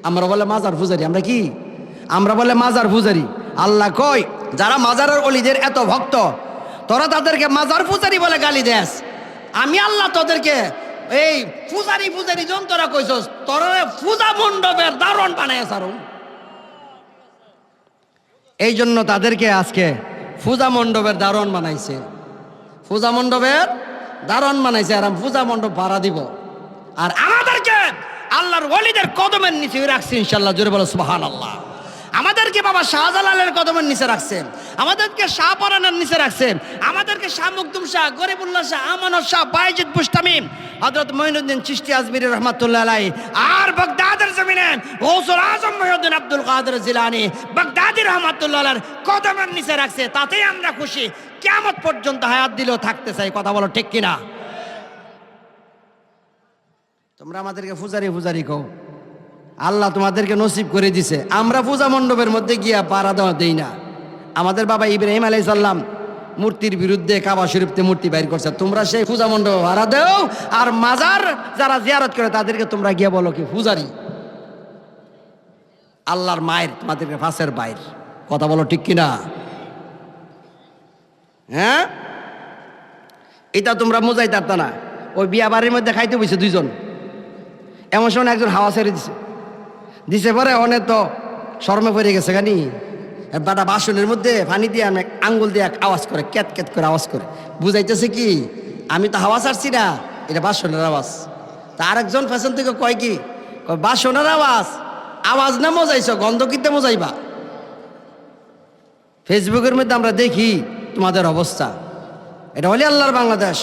আমরা বলে মাজার পূজারি। আমরা কি? আমরা বলে মাজার পূজারি। আল্লাহ কয় যারা মাজারের অলিদের এত ভক্ত, তোরা তাদেরকে মাজার পূজারি বলে গালি দেস। আমি আল্লাহ তোদেরকে এই পূজারি পূজারি জন তোরা কইছস, তোরা পূজা মণ্ডপের দারণ বানায় সারুন। এই জন্য তাদেরকে আজকে পূজা মণ্ডপের দারণ বানাইছে, পূজা মণ্ডপের দারণ বানাইছে। আর আমি পূজা মণ্ডপ ভাড়া দিব, আর আমাদেরকে আল্লাহর ওলিদের কদমের নিচে রাখছে ইনশাল্লাহ। জোরে বলো সুবহানাল্লাহ। আমাদেরকে বাবা শাহজালালের কদমের নিচে রাখছেন, আমাদেরকে শাহপরানের নিচে রাখছেন, আমাদেরকে শাহ মুকদুম শাহ, গরিবুল্লাহ শাহ, আমানত শাহ, বায়েজিদ বুস্তামি, হযরত মঈনুদ্দিন চিশতি আজমিরি রহমাতুল্লাহ আলাইহি, আর বাগদাদের জমিনে গৌসুল আজম মহিউদ্দিন আব্দুল কাদের জিলানী বাগদাদি রহমাতুল্লাহ আলাইহির কদমের নিচে রাখছে। তাতেই আমরা খুশি। কিয়ামত পর্যন্ত হায়াত দিলেও থাকতে চাই। কথা বলো ঠিক কিনা? তোমরা আমাদেরকে পূজারি পূজারি কও, আল্লাহ তোমাদেরকে নসিব করে দিছে। আমরা পূজা মণ্ডপের মধ্যে গিয়া পাড়া দেওয়া দেই না। আমাদের বাবা ইব্রাহিম আলাইহিস সালাম মূর্তির বিরুদ্ধে কাবা শরীফতে মূর্তি বাইর করছে, তোমরা সেই পূজা মণ্ডপ ভাড়া দেও। আর মাজার যারা জিয়ারত করে তাদেরকে তোমরা গিয়া বলো কি পূজারি। আল্লাহর মায়ের তোমাদেরকে ফাঁসের বাইর। কথা বলো ঠিক কিনা? হ্যাঁ, এটা তোমরা মোজাই পারতা না। ওই বিয়া বাড়ির মধ্যে খাইতে বসে দুইজন, এমন সময় একজন হাওয়া ছেড়ে দিছে পরে অনেক তো শরমে পড়ে গেছে গানি বাটা বাসনের মধ্যে পানি দিয়ে আমি আঙ্গুল দিয়ে আওয়াজ করে ক্যাত ক্যাত করে আওয়াজ করে বুঝাইতেছে কি আমি তো হাওয়া ছাড়ছি না, এটা বাসনের আওয়াজ। তা আরেকজন ফ্যাশন থেকে কয় কি বাসনের আওয়াজ, আওয়াজ না মজাইছ, গন্ধ কিনতে মজাইবা। ফেসবুকের মধ্যে আমরা দেখি তোমাদের অবস্থা। এটা হলে আল্লাহর বাংলাদেশ,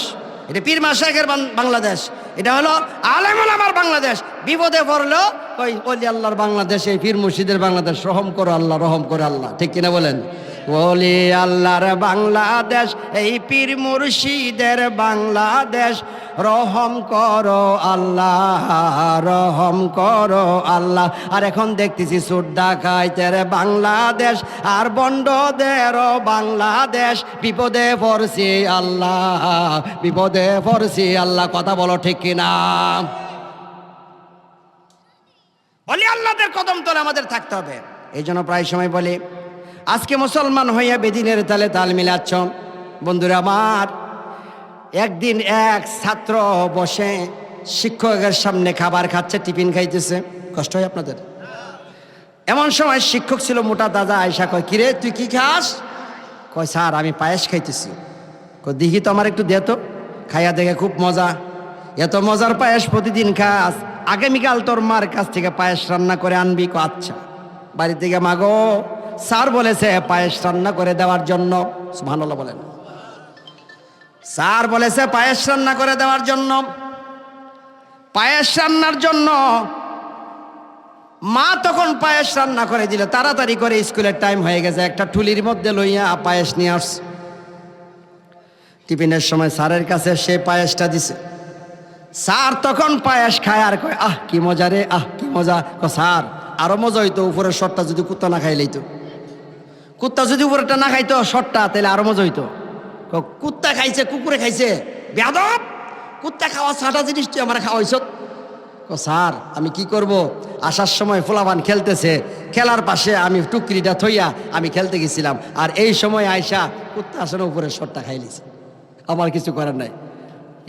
এটা পীর মাশায়েখের বাংলাদেশ, এটা হলো আলেম ওলামার বাংলাদেশ। বিপদে পড়লো ওই ওলি আল্লাহর বাংলাদেশ, এই পীর মুর্শিদের বাংলাদেশ। রহম করো আল্লাহ, রহম করে আল্লাহ। ঠিক কিনা বলেন? ওলি আল্লাহর বাংলাদেশ, এই পীর মুর্শিদের বাংলাদেশ। রহম করো আল্লাহ, রহম করো আল্লাহ। আর এখন দেখতেছি সুদ ডাকাইতের বাংলাদেশ আর বন্ডদেরও বাংলাদেশ। বিপদে পড়ছি আল্লাহ, বিপদে পড়ছি আল্লাহ। কথা বলো ঠিক কিনা? বলি আল্লাহদের কদম তলে আমাদের থাকতে হবে। এই জন্য প্রায় সময় বলি, আজকে মুসলমান হইয়া বেদিনের তালে তাল মিলাচ্ছ। বন্ধুরা আমার, একদিন এক ছাত্র বসে শিক্ষকের সামনে খাবার খাচ্ছে, টিফিন খাইতেছে। কষ্ট হয় আপনাদের? এমন সময় শিক্ষক ছিল মোটা দাদা, আয়সা কয় কিরে তুই কি খাস? কয় স্যার আমি পায়েস খাইতেছি। কয় দেখি তো আমার একটু দে তো। খাইয়া দেখে খুব মজা। এত মজার পায়েস প্রতিদিন খাস, আগামীকাল তোর মার কাছ থেকে পায়েস রান্না করে আনবি। কো আচ্ছা। বাড়ি থেকে মাগো স্যার বলেছে পায়েস রান্না করে দেওয়ার জন্য। সুবহানাল্লাহ বলেন। স্যার বলেছে পায়েস রান্না করে দেওয়ার জন্য। পায়েস রান্নার জন্য মা তখন পায়েস রান্না করে দিল। তাড়াতাড়ি করে স্কুলের টাইম হয়ে গেছে, একটা ঠুলির মধ্যে লইয়া পায়েস নিয়ে আসছে। টিফিনের সময় স্যারের কাছে সে পায়েসটা দিছে। স্যার তখন পায়েস খায় আর কয় আহ কি মজা রে, আহ কি মজা। স্যার আরো মজা হইতো উপরের শটটা যদি কুত্তা না খাইলেই তো। কুত্তা যদি উপরেরটা না খাইতো শটটা, তাহলে আরো মজা হইতো। কুত্তা খাইছে, কুকুরে খাইছে, বেয়াদব। কুত্তা খাওয়া ছাটা জিনিস তুই আমার খাওয়াইছ। স্যার আমি কি করব, আসার সময় ফুলাবান খেলতেছে, খেলার পাশে আমি টুকরিটা থইয়া আমি খেলতে গেছিলাম, আর এই সময় আয়সা কুত্তা আসলে উপরের শটটা খাইলিছে, আমার কিছু করার নাই।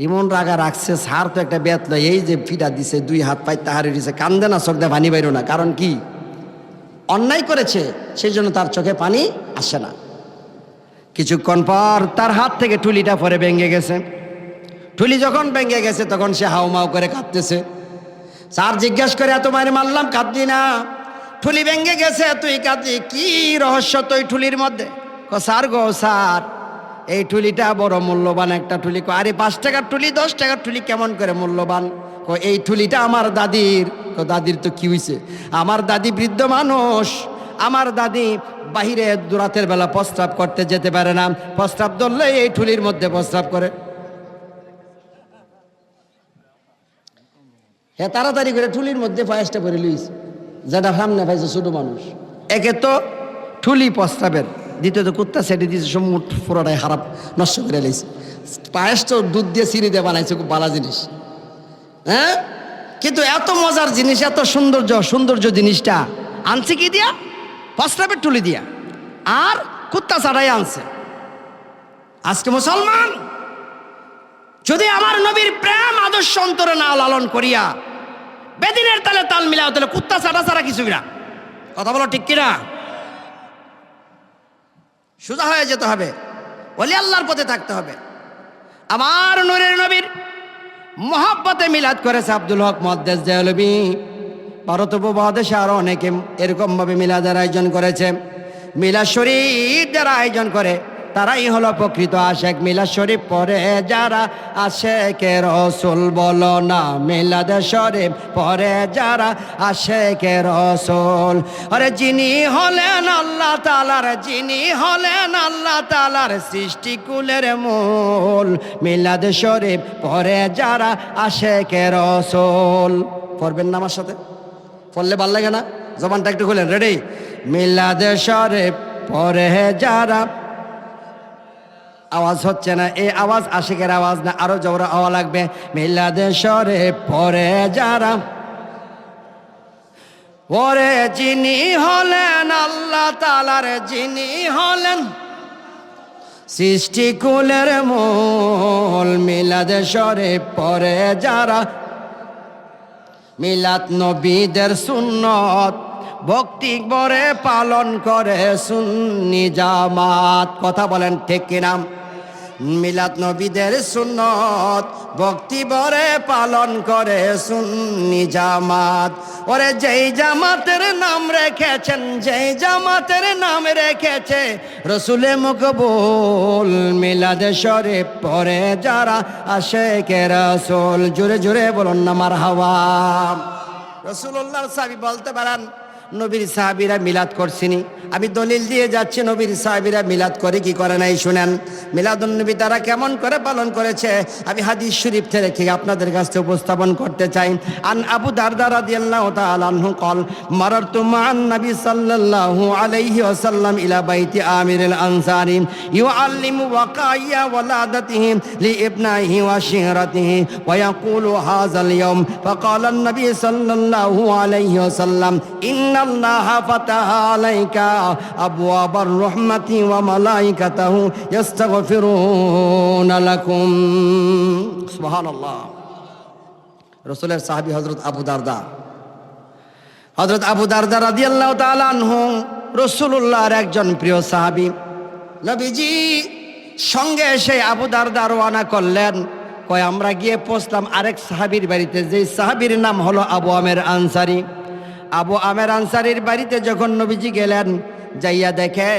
এমন রাগা রাখছে। স্যার তো একটা বেত লয়, এই যে ফিটা দিছে, দুই হাত পাই তাহারে দিছে, কান্দে না, চোখ দিয়ে পানি বাইরো না। কারণ কি অন্যায় করেছে, সেই জন্য তার চোখে পানি আসে না। কিছুক্ষণ পর তার হাত থেকে ঠুলিটা পরে ভেঙে গেছে। ঠুলি যখন ভেঙে গেছে তখন সে হাউমাউ করে কাঁদতেছে। স্যার জিজ্ঞাসা করে এত মায়ের মারলাম কাঁদলি না, ঠুলি ভেঙে গেছে তুই কাঁদলি, কি রহস্য তো এই ঠুলির মধ্যে? স্যার গো স্যার এই ঠুলিটা বড় মূল্যবান একটা ঠুলি। আরে 5 টাকার ঠুলি 10 টাকার ঠুলি কেমন করে মূল্যবান? এই ঠুলিটা আমার দাদির। দাদির তো কি হয়েছে? আমার দাদি বৃদ্ধ মানুষ, আমার দাদি বাহিরে রাতের বেলা প্রস্রাব করতে যেতে পারে না, প্রস্রাব ধরলে এই ঠুলির মধ্যে প্রস্রাব করে। হ্যাঁ তাড়াতাড়ি করে ঠুলির মধ্যে পায়েসটা করে লইস, যেটা সামনে পাইছে ছোট মানুষ। একে তো ঠুলি প্রস্রাবের, দ্বিতীয়ত কুত্তা সেটে দিয়েছে, সমুট পুরোটাই খারাপ নষ্ট করে লাইছে। পায়েস তো দুধ দিয়ে চিনি দিয়ে বানাইছে, খুব ভালো জিনিস। হ্যাঁ কিন্তু এত মজার জিনিস, এত সৌন্দর্য জিনিসটা আনছে কি দিয়া? প্রস্রাবের টুলি দিয়া আর কুত্তা ছাড়াই আনছে। আজকে মুসলমান যদি আমার নবীর প্রেম আদর্শ অন্তরে না লালন করিয়া বেদিনের তালে তাল মিলাও, তাহলে কুত্তা ছাড়া কিছু না। কথা বলো ঠিক কিনা? সোজা হয়ে যেতে হবে, ওলি আল্লাহর পথে থাকতে হবে। আমার নূরের নবীর মহব্বতে মিলাদ করেছে আব্দুল হক মুহাদ্দিস দেহলভী। ভারত উপমহাদেশে আরো অনেকে এরকম ভাবে মিলাদের আয়োজন করেছে। মিলাদ শরীফ যারা আয়োজন করে তারাই হলো প্রকৃত আশেক। মিলাদ শরীফ পরে যারা আশেকে রসুল, বলো না মিলাদ শরীফ পরে যারা আশেকে রসুল। আরে যিনি হলেন আল্লাহ তাআলার, যিনি হলেন আল্লাহ তাআলার সৃষ্টিকুলের মূল, মিলাদ শরীফ পরে যারা আশেকে রসুল। পড়বেন না আমার সাথে? পড়লে ভাল লাগে না? জবানটা একটু খুলেন, রেডি? মিলাদ শরীফ পরে যারা, আওয়াজ হচ্ছে না, এই আওয়াজ আশিকের আওয়াজ না, আরো জোরে আওয়াজ লাগবে। মিলাদ শরীফ পরে যারা, ওরে যিনি হলেন আল্লাহ তাআলার, যিনি হলেন সৃষ্টিকুলের মূল, মিলাদ শরীফ পরে যারা, মিলাদ নবীদের সুন্নত ভক্তি ভরে পালন করে সুন্নি জামাত। কথা বলেন ঠিক কিনা? মিলাদ নবীদের সুন্নত ভক্তি ভরে পালন করে সুন্নি জামাত। ওরে যেই জামাতের নাম রেখেছেন, যেই জামাতের নাম রেখেছে রসুলে মকবুল, মিলাদ শরীফ পরে যারা আশেকে রাসূল। জোরে জোরে বলুন না মারহাবা। রাসূলুল্লাহর সাহাবী বলতে পারেন নবীর সাহাবীরা মিলাদ করছিনি। আমি দলিল দিয়ে যাচ্ছি নবীর সাহাবীরা মিলাদ করে কি করে নাই শুনেন। মিলাদুন্নবী তারা কেমন করে পালন করেছে আমি হাদিস শরীফ থেকে আপনাদের কাছে উপস্থাপন করতে চাই। আন আবু দারদা রাদিয়াল্লাহু তাআলা আনহু قال مررت مع النبي صلى الله عليه وسلم الى بيت عامر الانصاري يعلم وقايا ولادته لابنائه وشيرته ويقول هذا اليوم فقال النبي صلى الله عليه وسلم ان الله فتح عليك ابواب الرحمه وملائكته يستغفرون لكم سبحان الله। রাসূলের সাহাবী হযরত আবু দারদা রাদিয়াল্লাহু তাআলা আনহু রাসূলুল্লাহর একজন প্রিয় সাহাবী। নবীজি সঙ্গে এসে আবু দারদা রওনা করলেন। কয় আমরা গিয়ে পৌঁছলাম আরেক সাহাবীর বাড়িতে, যে সাহাবীর নাম হলো আবু আমের আনসারী। আবু আমের আনসারীর বাড়িতে যখন নবীজি গেলেন, যাইয়া দেখে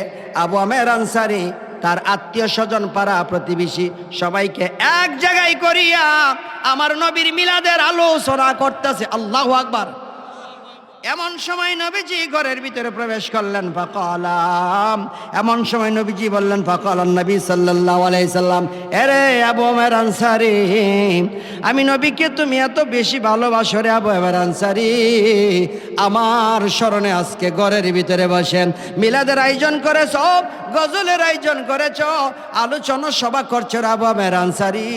আবু আমের আনসারী তার আত্মীয় স্বজন পাড়া প্রতিবেশী সবাইকে এক জায়গায় করিয়া আমার নবীর মিলাদের আলোচনা করতেছে। আল্লাহু আকবার। এমন সময় নবীজি ঘরের ভিতরে প্রবেশ করলেন। ফাকালাম, এমন সময় নবীজি বললেন, ফাকালান নবী সাল্লাল্লাহু আলাইহি সাল্লাম, এরে আবু আমের আনসারী, আমি নবীকে তুমি এত বেশি ভালোবাসো রে আবু আমের আনসারী, আমার স্মরণে আজকে ঘরের ভিতরে বসেন মিলাদের আয়োজন করেছ, গজলের আয়োজন করেছ, আলোচনা সভা করছো রে আবু আমের আনসারী।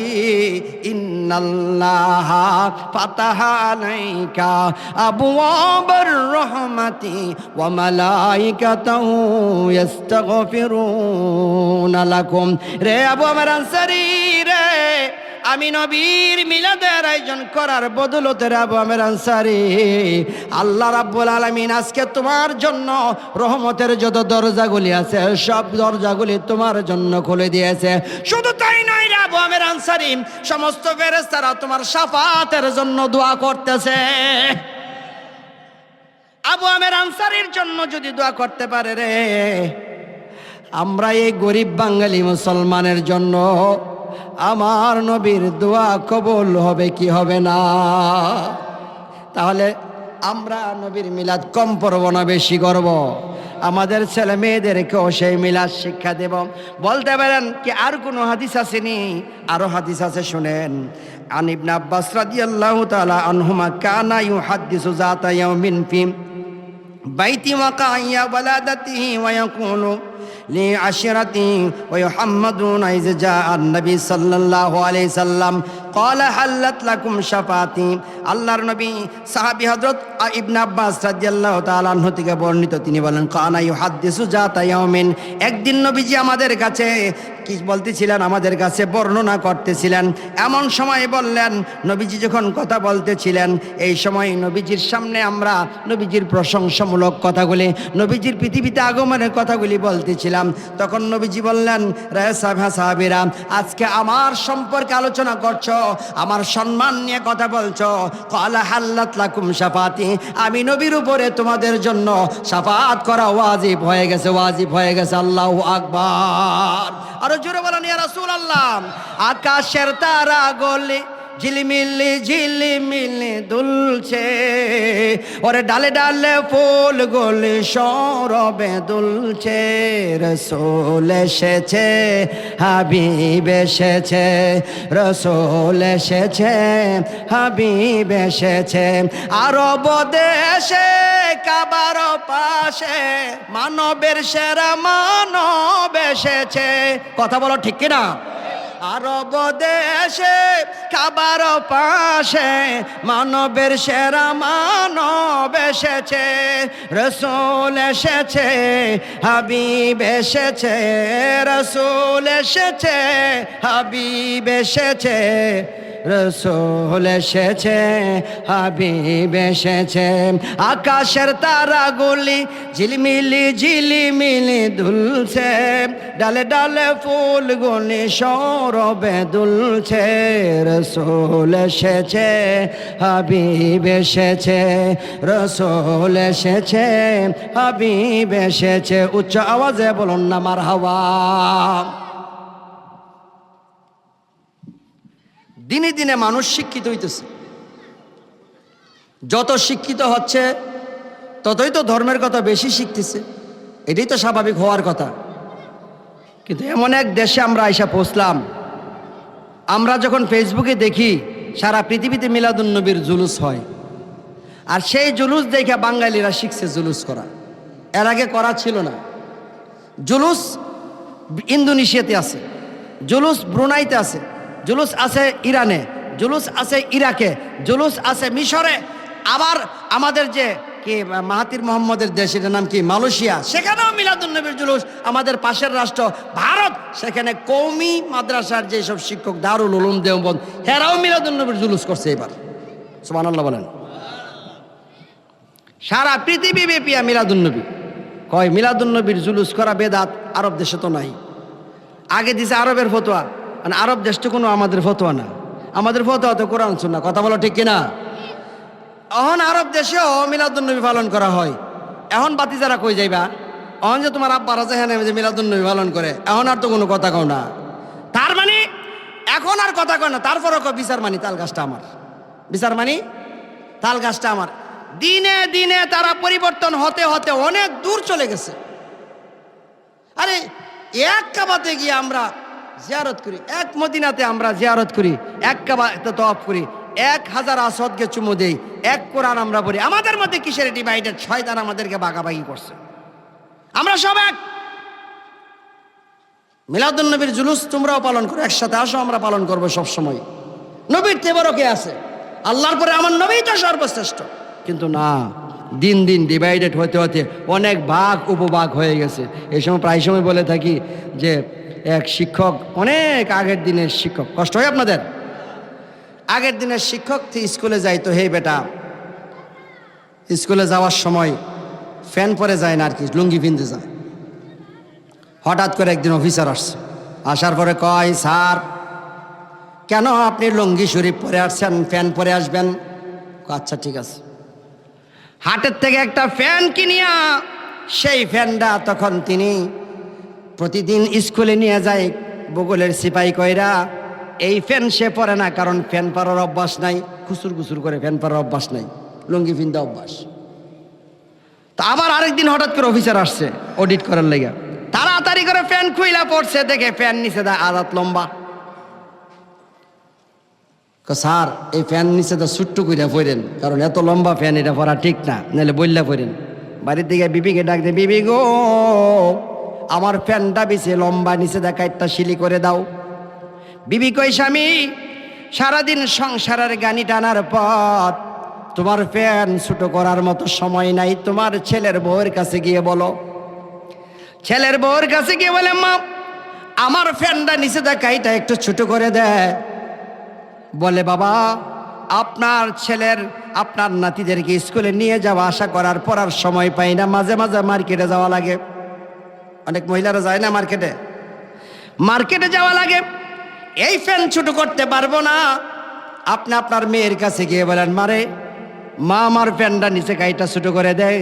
ইন্নাল্লাহ ফাতাহা আলাইকা আবওয়াব রহমাতি ওয়া মালাইকাতুহু ইস্তাগফিরুনা লাকুম। রে আবু আমের আনসারী রে, আমি নবীর মিলাদের আয়োজন করার বদলতে আবু আমের আনসারী, আল্লাহ রাব্বুল আলামিন আজকে তোমার জন্য রহমতের যত দরজাগুলি আছে সব দরজাগুলি তোমার জন্য খুলে দিয়েছে। শুধু তাই নয় রে আবু আমের আনসারী, সমস্ত ফেরেশতারা তোমার শাফাতের জন্য দোয়া করতেছে। আবু আমের আনসারীর জন্য যদি দোয়া করতে পারে রে, আমরা এই গরিব বাঙালি মুসলমানের জন্য আমার নবীর দোয়া কবুল হবে কি হবে না? তাহলে আমরা নবীর মিলাদ কম পড়ব না বেশি করব? আমাদের ছেলে মেয়েদেরকেও সেই মিলাদ শিক্ষা দেব। বলতে পারেন কি আর কোনো হাদিস আসেনি? আরো হাদিস আছে, শুনেন। আন ইবনে আব্বাস রাদিয়াল্লাহু তাআলা আনহুমা কানা ইউহাদ্দিসু যাতা ইয়াউমিন ফি বাইতি ওয়াকাইয়া ওয়ালাদাতিহি ওয়া ইয়াকুলু لعشرته ويحمدون إذ جاء النبي صلى الله عليه وسلم ক্বালা হাল্লাত লাকুম শাফাতি। আল্লাহর নবী সাহাবী হযরত ইবনে আব্বাস রাদিয়াল্লাহু তাআলা আনহু থেকে বর্ণিত, তিনি বলেন কানা ইউহাদ্দিসু যাতা ইয়াউমিন, একদিন নবীজি আমাদের কাছে কি বলতেছিলেন, আমাদের কাছে বর্ণনা করতেছিলেন। এমন সময় বললেন, নবীজি যখন কথা বলতেছিলেন, এই সময় নবীজির সামনে আমরা নবীজির প্রশংসামূলক কথাগুলি, নবীজির পৃথিবীতে আগমনের কথাগুলি বলতেছিলাম। তখন নবীজি বললেন, রে সাহাবীরা, আজকে আমার সম্পর্কে আলোচনা করছো, আমার সম্মান নিয়ে কথা বলছো। ক্বালা হাল্লাত লাকুম শাফাতি, আমি নবীর উপরে তোমাদের জন্য শাফাত করা ওয়াজিব হয়ে গেছে, ওয়াজিব হয়ে গেছে। আল্লাহু আকবার। আরো জোরে বলেন ইয়া রাসূলুল্লাহ। আকাশের তারা গলে ঝিলিমিলি ঝিলিমিলি দুলছে, ওরে ডালে ডালে ফুল গলে সরবে দুলছে। রাসূল এসেছে, হাবিব এসেছে, রাসূল এসেছে, হাবিব এসেছে। আরব দেশে কাবার পাশে মানবের সেরা মানব এসেছে। কথা বলো ঠিক কিনা? আরব দেশে কাবার পাশে মানবের সেরা মানব এসেছে। রাসূল এসেছে, হাবিব এসেছে, রাসূল এসেছে, হাবিব এসেছে, রাসূল এসেছে, হাবিব এসেছে। আকাশের তারাগুলি ঝিলমিলি ঝিলিমিলি দুলছে, ডালে ডালে ফুলগুলি সরবে দুলছে। রাসূল এসেছে, হাবিব এসেছে, রাসূল এসেছে, হাবিব এসেছে। উচ্চ আওয়াজে বলুন না মারহাবা। দিনে দিনে মানুষ শিক্ষিত হইতেছে, যত শিক্ষিত হচ্ছে ততই তো ধর্মের কথা বেশি শিখতেছে, এটাই তো স্বাভাবিক হওয়ার কথা। কিন্তু এমন এক দেশে আমরা আইসা পৌঁছলাম, আমরা যখন ফেসবুকে দেখি সারা পৃথিবীতে মিলাদুন্নবীর জুলুস হয়, আর সেই জুলুস দেখে বাঙালিরা শিখছে জুলুস করা। এর আগে করা ছিল না। জুলুস ইন্দোনেশিয়াতে আছে, জুলুস ব্রুনাইতে আছে, জুলুস আছে ইরানে, জুলুস আছে ইরাকে, জুলুস আছে মিশরে। আবার আমাদের যে কি মাহাতির মোহাম্মদের দেশ, এটার নাম কি মালয়েশিয়া, সেখানেও মিলাদুন্নবীর জুলুস। আমাদের পাশের রাষ্ট্র ভারত, সেখানে কওমি মাদ্রাসার যেসব শিক্ষক দারুল উলুম দেওবন্দ, হেরাও মিলাদুন্নবীর জুলুস করছে এবার। সুবহানাল্লাহ বলেন। সারা পৃথিবী ব্যাপী মিলাদুন্নবী কয় মিলাদুন্নবীর জুলুস করা বেদাত। আরব দেশে তো নাই। আগে দিছে আরবের ফতোয়া, মানে আরব দেশটা কোনো আমাদের ফতোয়া না, আমাদের ফতোয়া তো কোরআন সুন্নাহ। কথা বলো ঠিক কিনা? এখন আরব দেশেও মিলাদুন্নবী পালন করা হয়। এখন বাতি যারা কই যাইবা, এখন যে তোমার আব্বারা যেখানে যে মিলাদুন্নবী পালন করে, এখন আর তো কোনো কথা কও না। তার মানে এখন আর কথা কয় না, তারপরও কয় বিচার মানি তাল গাছটা আমার, বিচার মানি তাল গাছটা আমার। দিনে দিনে তারা পরিবর্তন হতে হতে অনেক দূর চলে গেছে। আরে এক কাবাতে গিয়ে আমরা জিয়ারত করি, এক মদিনাতে আমরা জিয়ারত করি, এক কাবাতে তওয়াফ করি, 1000 আসওয়াদকে চুমু দেই, এক কোরআন আমরা পড়ি। আমাদের মধ্যে কিসের ডিভাইডেড? শয়তান আমাদেরকে ভাগাভাগি করছে। আমরা সব এক। মিলাদুন্নবীর জুলুস তোমরাও পালন করো, একসাথে আসো, আমরা পালন করবো সব সময়। নবীর চেয়ে বড় কে আছে? আল্লাহর পরে আমার নবীই তো সর্বশ্রেষ্ঠ। কিন্তু না, দিন দিন ডিভাইডেড হতে হতে অনেক ভাগ উপভাগ হয়ে গেছে। এই সময় প্রায় সময় বলে থাকি যে এক শিক্ষক, অনেক আগের দিনের শিক্ষক, কষ্ট হয় আপনাদের? আগের দিনের শিক্ষক স্কুলে যাইতো, হে বেটা, স্কুলে যাওয়ার সময় ফ্যান পরে যায় না আর কি, লুঙ্গি পিনতে যায়। হঠাৎ করে একদিন অফিসার আসছে, আসার পরে কয়, স্যার কেন আপনি লুঙ্গি শরীফ পরে আসছেন, ফ্যান পরে আসবেন? আচ্ছা ঠিক আছে। হাটের থেকে একটা ফ্যান কিনিয়া সেই ফ্যানটা তখন তিনি প্রতিদিন স্কুলে নিয়ে যায় বগলের সিপাই কইরা। এই ফ্যান সে পরে না, কারণ ফ্যান পরার অভ্যাস নাই, খুচুর খুচুর করে ফ্যান পরার অভ্যাস নাই, লুঙ্গি পিনতে অভ্যাস। তো আবার আরেকদিন হঠাৎ করে অফিসার আসছে অডিট করার লেগে, তাড়াতাড়ি করে ফ্যান খুইলা পড়ছে, দেখে ফ্যান নিচে দেয় আদাত লম্বা। স্যার এই ফ্যান নিচে তো ছুট্টু কইরা পড়েন, কারণ এত লম্বা ফ্যান এটা পরা ঠিক না, নাহলে বললা পড়েন। বাড়ির দিকে বিবিকে ডাক দে, বিবি গো আমার ফ্যানটা বেশি লম্বা, নিচে দেখা একটা শিলি করে দাও। বিবি কই, স্বামী সারাদিন সংসারের গানি টানার পর তোমার ফ্যান ছোট করার মতো সময় নাই। তোমার ছেলের বউয়ের কাছে গিয়ে বলো, ছেলের বউয়ের কাছে গিয়ে বলে, মা আমার ফ্যানটা নিচে দেখা এটা একটু ছোট করে দেয়। বলে, বাবা আপনার ছেলের আপনার নাতিদেরকে স্কুলে নিয়ে যাওয়া আসা করার পর আর সময় পাই না, মাঝে মাঝে মার্কেটে যাওয়া লাগে। অনেক মহিলারা যায় না মার্কেটে যাওয়া লাগে, এই ফ্যান ছোট করতে পারবো না। আপনি আপনার মেয়ের কাছে গিয়ে বলেন, মারে মা আমার ফ্যানটা নিচে গাইটা ছোট করে দেয়।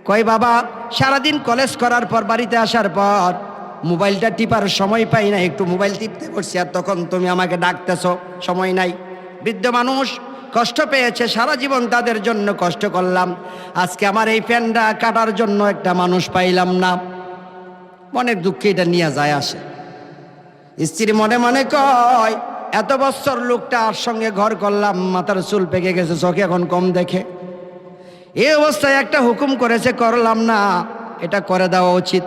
কই বাবা সারাদিন কলেজ করার পর বাড়িতে আসার পর মোবাইলটা টিপার সময় পাই না, একটু মোবাইল টিপতে বসছি আর তখন তুমি আমাকে ডাকতেছ, সময় নাই। বৃদ্ধ মানুষ কষ্ট পেয়েছে, সারা জীবন তাদের জন্য কষ্ট করলাম, আজকে আমার এই ফ্যানটা কাটার জন্য একটা মানুষ পাইলাম না। মনের দুঃখে এটা নিয়ে যায় আসে। স্ত্রী মনে মনে কয়, এত বছর লোকটার সঙ্গে ঘর করলাম, মাথার চুল পেকে গেছে, চোখে এখন কম দেখে, এই অবস্থায় একটা হুকুম করেছে করলাম না, এটা করে দেওয়া উচিত।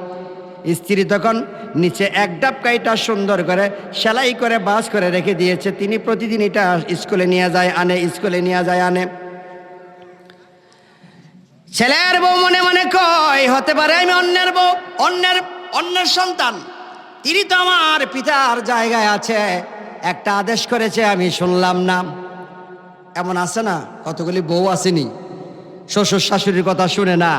স্ত্রী তখন নিচে এক ডাব কাইটা সুন্দর করে সেলাই করে বাস করে রেখে দিয়েছে। তিনি প্রতিদিন এটা স্কুলে নিয়ে যায় আনে, স্কুলে নিয়ে যায় আনে। ছেলের বউ মনে মনে কয়, হতে পারে আমি অন্যের বউ, অন্যের সন্তান, তিনি তো আমার পিতার জায়গায় আছে, একটা আদেশ করেছে আমি শুনলাম না। এমন আছে না, কতগুলি বউ আসেনি, শ্বশুর শাশুড়ির কথা শুনে না,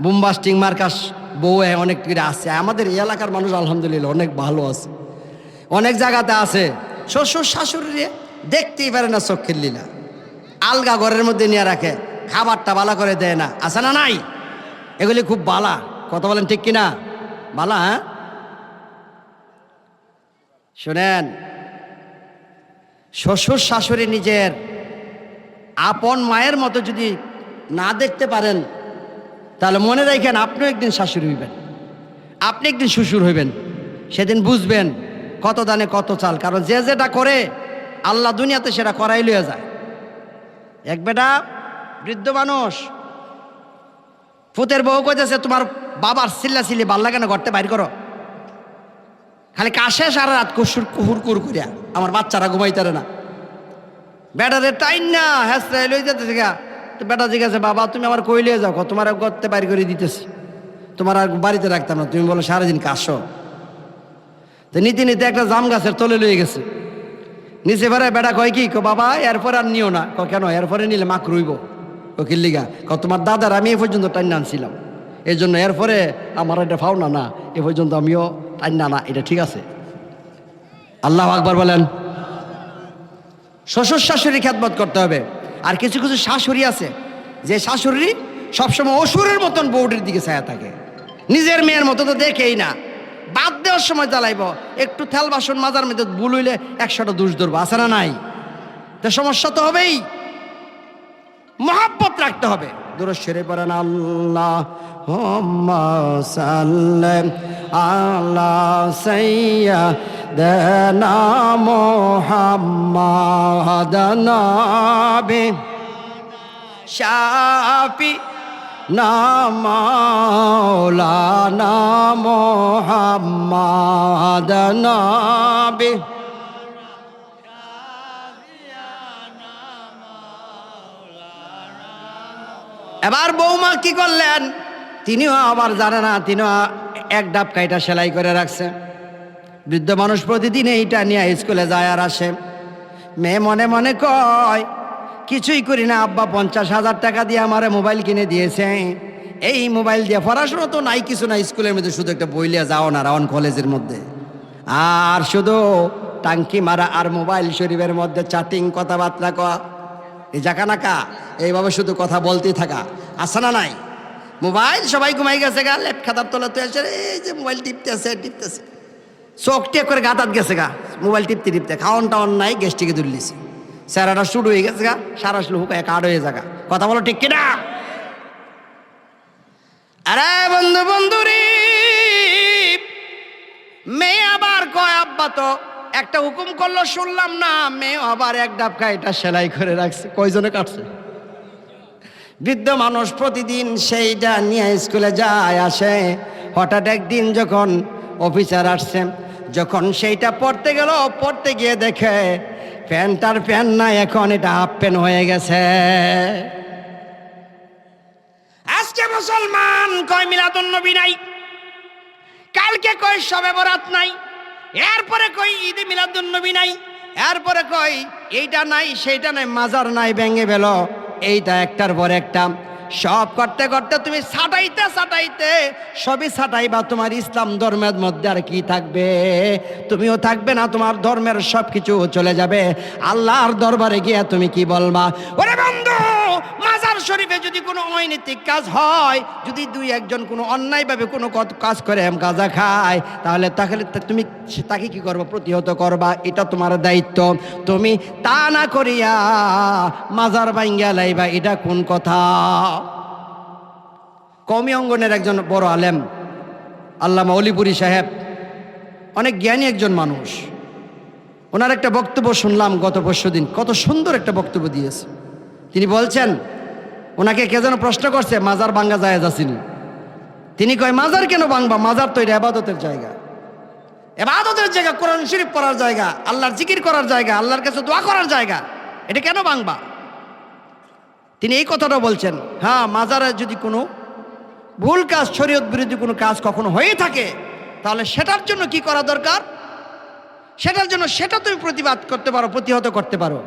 বুমবাস্টিং মার্কাস বউ অনেক আছে। আমাদের এই এলাকার মানুষ আলহামদুলিল্লাহ অনেক ভালো আছে, অনেক জায়গাতে আছে শ্বশুর শাশুড়ি দেখতেই পারে না, চোখের লীলা, আলগা ঘরের মধ্যে নিয়ে রাখে, খাবারটা ভালো করে দেয় না, আছে না নাই? এগুলি খুব বালা, কথা বলেন ঠিক কিনা? বালা, হ্যাঁ। শুনেন, শ্বশুর শাশুড়ি নিজের আপন মায়ের মতো যদি না দেখতে পারেন, তাহলে মনে রাখেন আপনিও একদিন শাশুড়ি হইবেন, আপনি একদিন শ্বশুর হইবেন। সেদিন বুঝবেন কত দানে কত চাল। কারণ যে যেটা করে আল্লাহ দুনিয়াতে সেটা করাই লইয়া যায়। এক বেটা বৃদ্ধ মানুষ, ফুতের বউ কইতেছে, তোমার বাবার চিল্লি ভাল লাগে না, ঘরতে বাইর করো, খালি কাশে সারা রাত কুহুর কুর করিয়া, আমার বাচ্চারা ঘুমাইতারে না। বেটারে টাইন না হ্যাঁ লই যেতেছে গা। তো বেটা জিজ্ঞাসা, বাবা তুমি আমার কই লিয়ে যাও? তোমার গর্তে বাইর করে দিতেছি, তোমার আর বাড়িতে রাখতাম না, তুমি বলো সারাদিন কাশো। তো নিতে নিতে একটা জাম গাছের তলে লয়ে গেছে, নিচে বেড়ে বেটা কয় কি, বাবা এরপরে আর নিও না। কেন? এরপরে নিলে মাক রইব। ও কিল্লিগা? তোমার দাদার আমি এ পর্যন্ত টাইন আনছিলাম, এই জন্য এরপরে আমার এটা ফাও না, এ পর্যন্ত আমিও টাইন না, এটা ঠিক আছে। আল্লাহ আকবার বলেন। শ্বশুর শাশুড়ি খেদমত করতে হবে। আর কিছু কিছু শাশুড়ি আছে যে শাশুড়ি সবসময় অসুরের মতন বউটির দিকে ছায়া থাকে, নিজের মেয়ের মতো তো দেখেই না। বাদ দেওয়ার সময় জ্বালাইব, একটু থেল বাসন মাজার মধ্যে ভুল হইলে 100টা দোষ ধরবো, আছে না নাই? তো সমস্যা তো হবেই। মহাব্বত রাখতে হবে। দুরূদ শরীফ পড়েন, আল্লাহুম্মা সাল্লি আলা সাইয়্যিদিনা মুহাম্মাদিন নাবি শাফি না মাওলানা মুহাম্মাদ নাবি। এবার বৌমা কি করলেন, তিনিও আবার জানে না, তিনিও এক ডাব কাইটা সেলাই করে রাখছে। বৃদ্ধ মানুষ প্রতিদিন এইটা নিয়ে স্কুলে যায় আর আসে। মেয়ে মনে মনে কয়, কিছুই করি না, আব্বা 50,000 টাকা দিয়ে আমার মোবাইল কিনে দিয়েছে, এই মোবাইল দিয়ে পড়াশোনা তো নাই, কিছু না, স্কুলের মধ্যে শুধু একটা বই লিয়া যাও না, রাউন্ড কলেজের মধ্যে, আর শুধু টাঙ্কি মারা আর মোবাইল শরীফের মধ্যে চাটিং, কথাবার্তা কয়া, এই জাকানাকা এইভাবে শুধু কথা বলতেই থাকা, আছে না নাই? মোবাইল সবাই ঘুমাই গেছে গা, লেপ খাতার তলা তো এসে এই যে মোবাইল টিপতেছে, চোখটি করে গাতাত গেছে গা, মোবাইল টিপতে টিপতে, খাওয়ান টাওয়ান নাই, গ্যাসটিকে তুললিছে, স্যারাটা শুরু হয়ে গেছে গা, সারা হুক কার্ড হয়ে যাগা। কথা বলো ঠিক কিনা? আরে বন্ধু রে, মেয়ে আবার কয়, আব্বা তো একটা হুকুম করলো শুনলাম না, মেয়ে আবার এক ডাব কাইটা সেলাই করে রাখছে। কয়জনে কাটছে? বৃদ্ধ মানুষ প্রতিদিন সেইটা নিয়ে স্কুলে যায় আসে। হঠাৎ একদিন যখন অফিসার আসছে, যখন সেইটা পড়তে গেল, পড়তে গিয়ে দেখে প্যান্টার প্যান্ট না, এখন এটা হাফ প্যান্ট হয়ে গেছে। আজকে মুসলমান কয় মিলাদুন্নবী নাই, কালকে কয় শবে বরাত নাই, এরপরে কই ঈদে মিলাদুন্নবী নাই, এরপরে কই এইটা নাই সেইটা নাই, মাজার নাই ভেঙে ফেল, এইটা একটার পর একটা। সব করতে করতে তুমি ছাটাইতে ছাটাইতে সবই ছাটাইবা, তোমার ইসলাম ধর্মের মধ্যে আর কি থাকবে? তুমিও থাকবে না, তোমার ধর্মের সব কিছু চলে যাবে। আল্লাহর দরবারে গিয়ে তুমি কি বলবা? ওরে বন্ধু, মাজার শরীফে যদি কোনো অনৈতিক কাজ হয়, যদি দুই একজন কোনো অন্যায়ভাবে কোনো কাজ করে গাঁজা খায়, তাহলে তুমি তাকে কি করবা? প্রতিহত করবা, এটা তোমার দায়িত্ব। তুমি তা না করিয়া মাজার ভাঙ্গিয়া লাইবা, এটা কোন কথা? কওমি অঙ্গনের একজন বড় আলেম আল্লামা অলিপুরি সাহেব, অনেক জ্ঞানী একজন মানুষ। ওনার একটা বক্তব্য শুনলাম গত পরশুদিন, কত সুন্দর একটা বক্তব্য দিয়েছে। তিনি বলছেন, ওনাকে কে যেন প্রশ্ন করছে মাজার ভাঙ্গা জায়েজ আসেনি। তিনি কয়, মাজার কেন ভাঙবা? মাজার তো এটা ইবাদতের জায়গা, ইবাদতের জায়গা, কোরআন শরীফ পড়ার জায়গা, আল্লাহর জিকির করার জায়গা, আল্লাহর কাছে দোয়া করার জায়গা, এটা কেন ভাঙবা? তিনি এই কথাটা বলছেন। হ্যাঁ, মাজারে যদি কোনো ভুল কাজ, শরীয়ত বিরোধী কোনো কাজ কখনো হয়ে থাকে, তাহলে সেটার জন্য কি করা দরকার? সেটার জন্য সেটা তুমি প্রতিবাদ করতে পারো, প্রতিহত করতে পারো।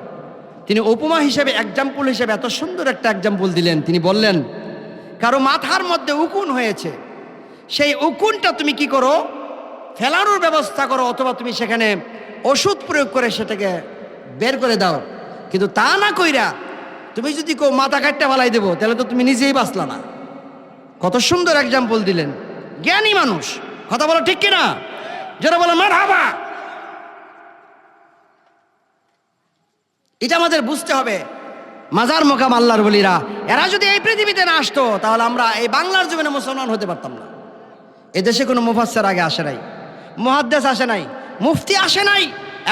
তিনি উপমা হিসেবে, এক্সাম্পল হিসেবে এত সুন্দর একটা এক্সাম্পল দিলেন। তিনি বললেন, কারো মাথার মধ্যে উকুন হয়েছে, সেই উকুনটা তুমি কি করো? ফেলানোর ব্যবস্থা করো, অথবা তুমি সেখানে ওষুধ প্রয়োগ করে সেটাকে বের করে দাও। কিন্তু তা না কইরা তুমি যদি কেউ মাথা কাটটা ফেলাই দেবো, তাহলে তো তুমি নিজেই বাঁচলা না। কত সুন্দর এক্সাম্পল দিলেন, জ্ঞানী মানুষ। কথা বলো ঠিক কিনা? যারা বলো মারহাবা। এটা আমাদের বুঝতে হবে। মাজার মোকাম আল্লাহর ওলিরা, এরা যদি এই পৃথিবীতে না আসতো, তাহলে আমরা এই বাংলার জমিনে মুসলমান হতে পারতাম না। এদেশে কোনো মুফাসসির আগে আসে নাই, মুহাদ্দিস আসে নাই, মুফতি আসে নাই।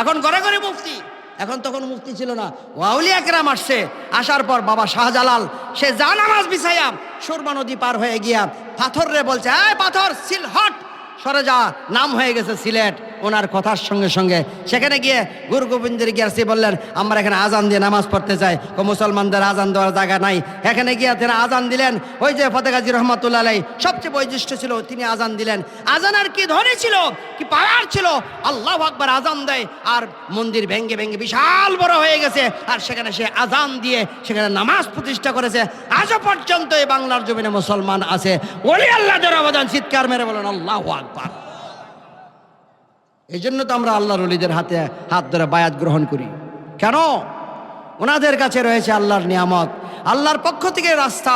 এখন ঘরে ঘরে মুফতি, এখন তখন মুফতি ছিল না। আউলিয়া কেরাম আসছে, আসার পর বাবা শাহজালাল সে জানামাজ বিছাইয়া সুরমা নদী পার হয়ে গিয়া পাথর রে বলছে, এই পাথর সিলহট সরে যা, নাম হয়ে গেছে সিলেট। ওনার কথার সঙ্গে সঙ্গে সেখানে গিয়ে গুরু গোবিন্দের গিয়ে বললেন, আমরা এখানে আজান দিয়ে নামাজ পড়তে চাই। মুসলমানদের আজান দেওয়ার জায়গা নাই। এখানে গিয়ে তিনি আজান দিলেন। ওই যে ফতেহ গাজী রহমাতুল্লাহ আলাইহি সবচেয়ে বৈশিষ্ট্য ছিল, তিনি আজান দিলেন। আজানের কি ধ্বনি ছিল, কি পাওয়ার ছিল! আল্লাহু আকবার আজান দেয়, আর মন্দির ভেঙ্গে ভেঙ্গে বিশাল বড় হয়ে গেছে। আর সেখানে সে আজান দিয়ে সেখানে নামাজ প্রতিষ্ঠা করেছে। আজও পর্যন্ত এই বাংলার জমিনে মুসলমান আছে। ওলি আল্লাহদের অবদান, চিৎকার মেরে বলেন আল্লাহু আকবার। এই জন্য তো আমরা আল্লাহর ওলিদের হাতে হাত ধরে বায়াত গ্রহণ করি। কেন? ওনাদের কাছে রয়েছে আল্লাহর নিয়ামত, আল্লাহর পক্ষ থেকে রাস্তা।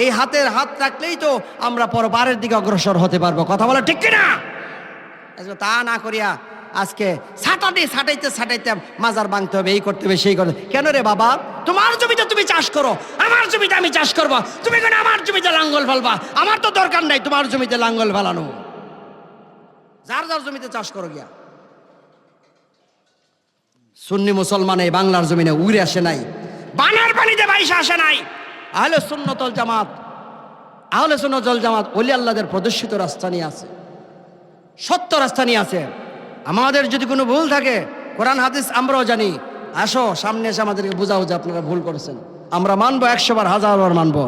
এই হাতের হাত রাখলেই তো আমরা পরপারের দিকে অগ্রসর হতে পারবো। কথা বলা ঠিক কিনা? তা না করিয়া আজকে ছাটাইতে ছাটাইতে মাজার ভাঙতে হবে, এই করতে হবে, সেই করতে। কেন রে বাবা? তোমার জমিতে তুমি চাষ করো, আমার জমিতে আমি চাষ করবো। তুমি কেন আমার জমিতে লাঙ্গল ফেলবা? আমার তো দরকার নাই তোমার জমিতে লাঙ্গল ফেলানো। যার যার জমিতে চাষ করো গিয়া। সুন্নি মুসলমান এই বাংলার জমিনে উড়ে আসে নাই, বানার পানিতে বাইশে আসে নাই। আহলে সুন্নাত ওয়াল জামাত, আহলে সুন্নাত ওয়াল জামাত ওলি আল্লাহদের প্রদর্শিত রাস্তা নিয়ে আছে, সত্য রাস্তা নিয়ে আছে। আমাদের যদি কোনো ভুল থাকে, কোরআন হাদিস আমরাও জানি, আসো সামনে এসে আমাদেরকে বুঝাও যে আপনারা ভুল করেছেন। আমরা মানবো, 100 বার 1000 বার মানবো।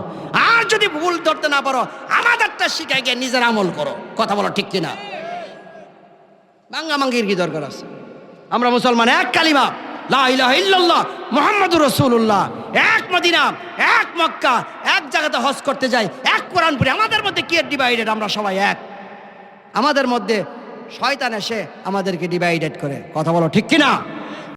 আর যদি ভুল ধরতে না পারো, আমাদেরটা শিখাই গিয়ে নিজের আমল করো। কথা বলো ঠিক কিনা? ভাঙ্গাভাঙ্গির কি দরকার আছে? আমরা মুসলমান, এক কালিমা লা ইলাহা ইল্লাল্লাহ মুহাম্মাদুর রাসূলুল্লাহ, এক মদিনা, এক মক্কা, এক জায়গাতে হজ করতে যাই, এক কোরআন পড়ি। আমাদের মধ্যে কি ডিভাইডেড? আমরা সবাই এক। আমাদের মধ্যে শয়তান এসে আমাদেরকে ডিভাইডেড করে। কথা বলো ঠিক কিনা?